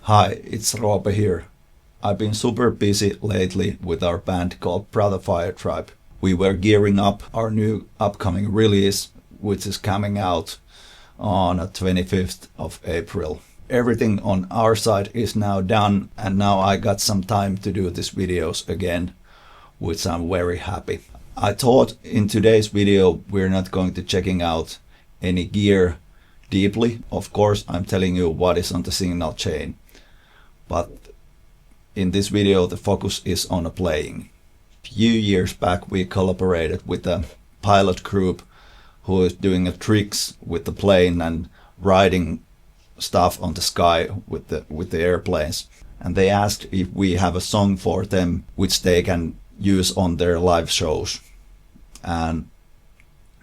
Hi, it's Roope here. I've been super busy lately with our band called Brother Fire Tribe. We were gearing up our new upcoming release, which is coming out on the 25th of April. Everything on our side is now done, and now I got some time to do these videos again, which I'm very happy. I thought in today's video we're not going to checking out any gear deeply. Of course, I'm telling you what is on the signal chain, but in this video the focus is on the playing. A few years back we collaborated with a pilot group who is doing tricks with the plane and riding stuff on the sky with the airplanes, and they asked if we have a song for them which they can use on their live shows, and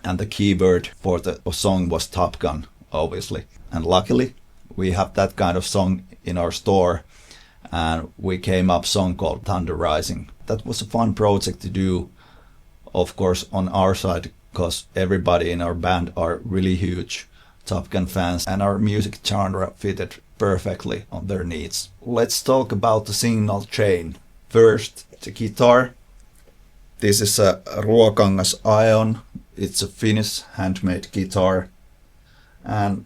the keyword for the song was Top Gun, obviously. And luckily we have that kind of song in our store, and we came up a song called Thunder Rising. That was a fun project to do, of course, on our side, because everybody in our band are really huge Top Gun fans, and our music genre fitted perfectly on their needs. Let's talk about the signal chain. First, the guitar. This is a Ruokangas Ion. It's a Finnish handmade guitar, and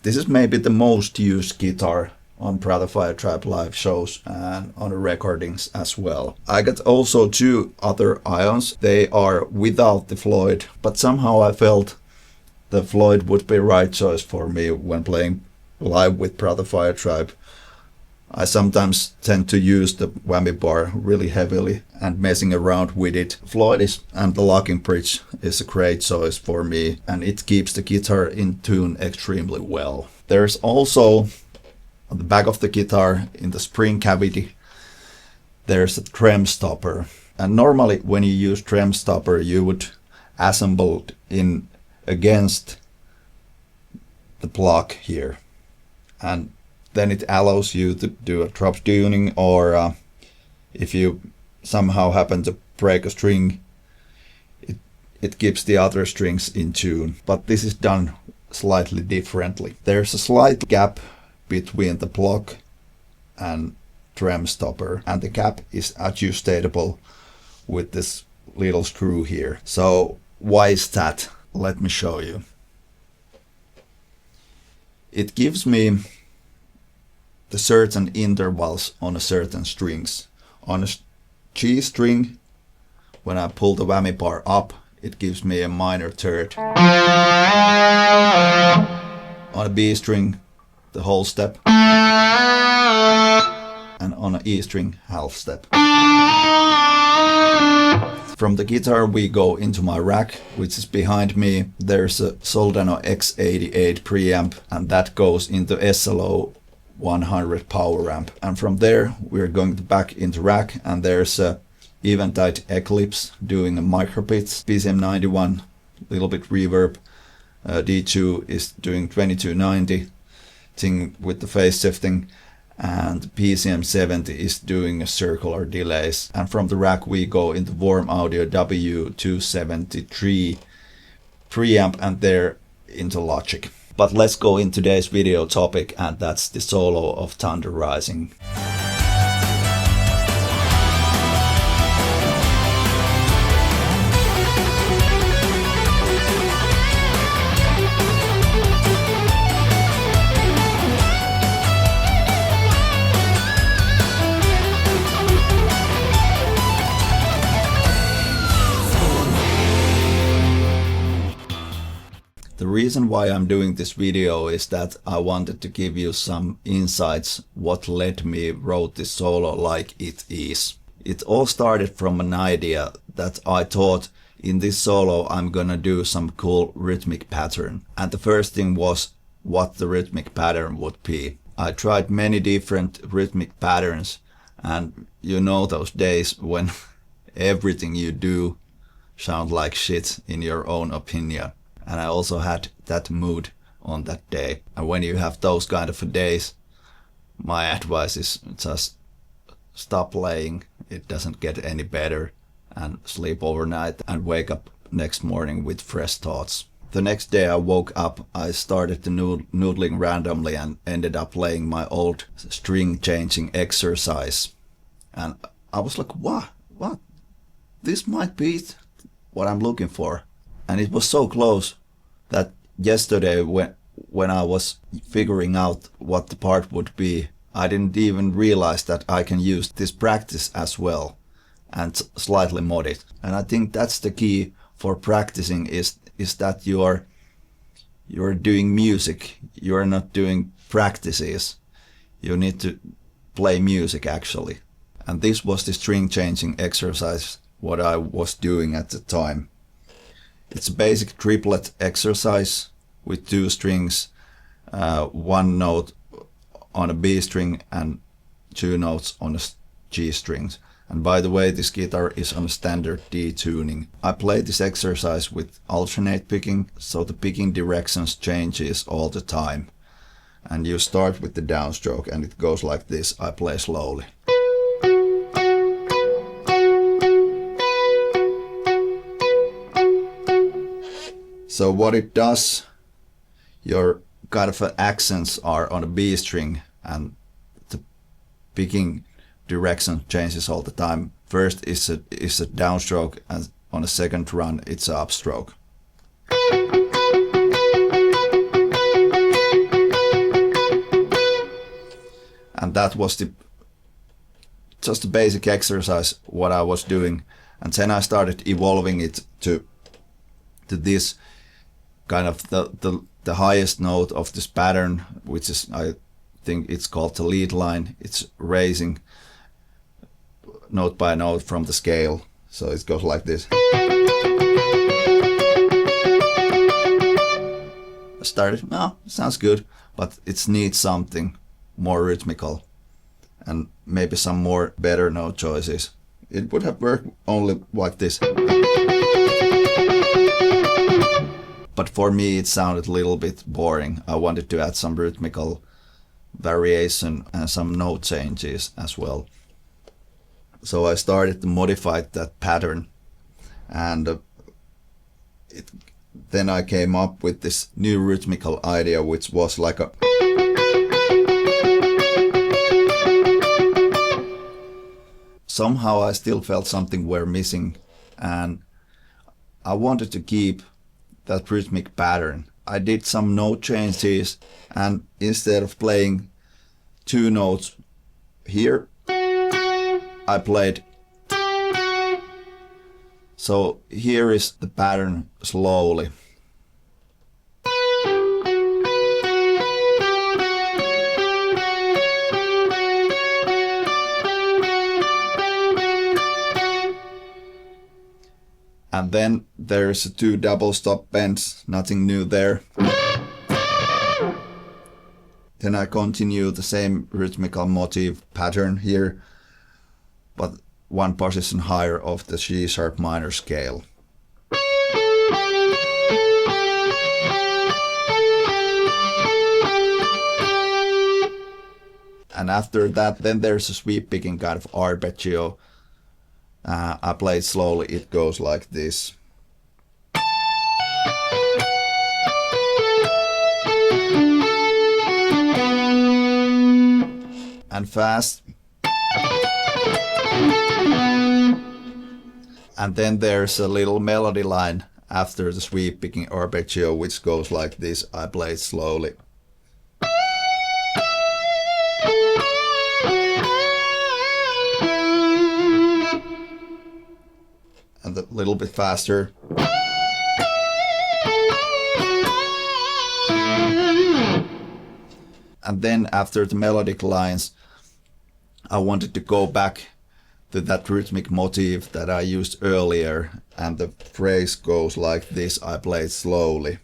this is maybe the most used guitar on Brother Fire Tribe live shows and on the recordings as well. I got also two other Ions. They are without the Floyd, but somehow I felt the Floyd would be right choice for me when playing live with Brother Fire Tribe. I sometimes tend to use the whammy bar really heavily and messing around with it. Floyd and the locking bridge is a great choice for me, and it keeps the guitar in tune extremely well. There's also on the back of the guitar in the spring cavity there's a trem stopper, and normally when you use trem stopper you would assemble it in against the block here, and then it allows you to do a drop tuning, or if you somehow happen to break a string, it keeps the other strings in tune. But this is done slightly differently. There's a slight gap between the block and trem stopper, and the gap is adjustable with this little screw here. So why is that? Let me show you. It gives me the certain intervals on a certain strings. On a G string, when I pull the whammy bar up, it gives me a minor third. On a B string, the whole step, and on an E string, half step. From the guitar we go into my rack, which is behind me. There's a Soldano X88 preamp, and that goes into SLO 100 power amp, and from there we're going back into rack, and there's a Eventide Eclipse doing a micropitch, PCM91, little bit reverb, D2 is doing 2290 thing with the phase shifting, and PCM70 is doing a circular delays. And from the rack we go into Warm Audio W273 preamp, and there into Logic. But let's go in today's video topic, and that's the solo of Thunder Rising. The reason why I'm doing this video is that I wanted to give you some insights what led me wrote this solo like it is. It all started from an idea that I thought in this solo I'm gonna do some cool rhythmic pattern, and the first thing was what the rhythmic pattern would be. I tried many different rhythmic patterns, and you know those days when everything you do sounds like shit in your own opinion. And I also had that mood on that day. And when you have those kind of days, my advice is just stop playing. It doesn't get any better, and sleep overnight and wake up next morning with fresh thoughts. The next day I woke up, I started to noodling randomly and ended up playing my old string changing exercise. And I was like, what? This might be what I'm looking for. And it was so close that yesterday when I was figuring out what the part would be, I didn't even realize that I can use this practice as well and slightly mod it. And I think that's the key for practicing is that you're doing music. You're not doing practices. You need to play music actually. And this was the string changing exercise what I was doing at the time. It's a basic triplet exercise with 2 strings, 1 note on a B string and 2 notes on a G string. And by the way, this guitar is on a standard D tuning. I play this exercise with alternate picking, so the picking directions changes all the time. And you start with the downstroke and it goes like this. I play slowly. So what it does, your kind of accents are on a B string and the picking direction changes all the time. First is a downstroke and on a second run it's an upstroke. And that was just the basic exercise what I was doing. And then I started evolving it to this kind of the highest note of this pattern, which is, I think it's called the lead line. It's raising note by note from the scale. So it goes like this. I started, no, sounds good, but it needs something more rhythmical and maybe some more better note choices. It would have worked only like this. But for me it sounded a little bit boring. I wanted to add some rhythmical variation and some note changes as well. So I started to modify that pattern, and then I came up with this new rhythmical idea, which was like a somehow I still felt something were missing, and I wanted to keep that rhythmic pattern. I did some note changes, and instead of playing 2 notes here, I played. So here is the pattern slowly. And then there's 2 double stop bends, nothing new there. Then I continue the same rhythmical motif pattern here, but 1 position higher of the C sharp minor scale. And after that, then there's a sweep picking kind of arpeggio. I play it slowly, it goes like this. And fast. And then there's a little melody line after the sweep picking arpeggio, which goes like this. I play it slowly. And a little bit faster. And then after the melodic lines, I wanted to go back to that rhythmic motif that I used earlier, and the phrase goes like this. I play it slowly.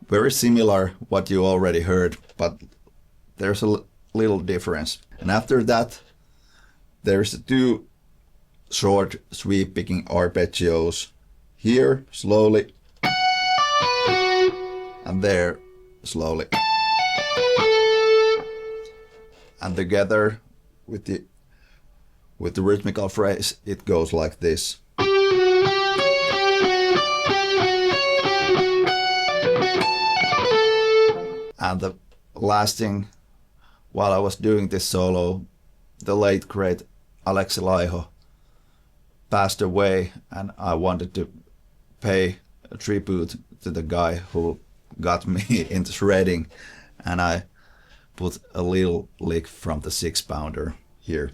Very similar what you already heard, but there's a little difference. And after that, there's 2 short sweep picking arpeggios. Here, slowly, and there, slowly. And together with With the rhythmical phrase, it goes like this. And the last thing, while I was doing this solo, the late great Aleksi Laiho passed away, and I wanted to pay a tribute to the guy who got me into shredding, and I put a little lick from the 6-pounder here.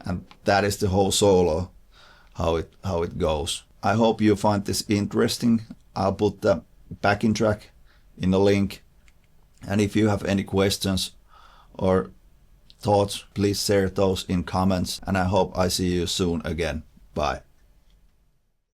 And that is the whole solo, how it goes. I hope you find this interesting. I'll put the backing track in the link, and if you have any questions or thoughts, please share those in comments, and I hope I see you soon again. Bye.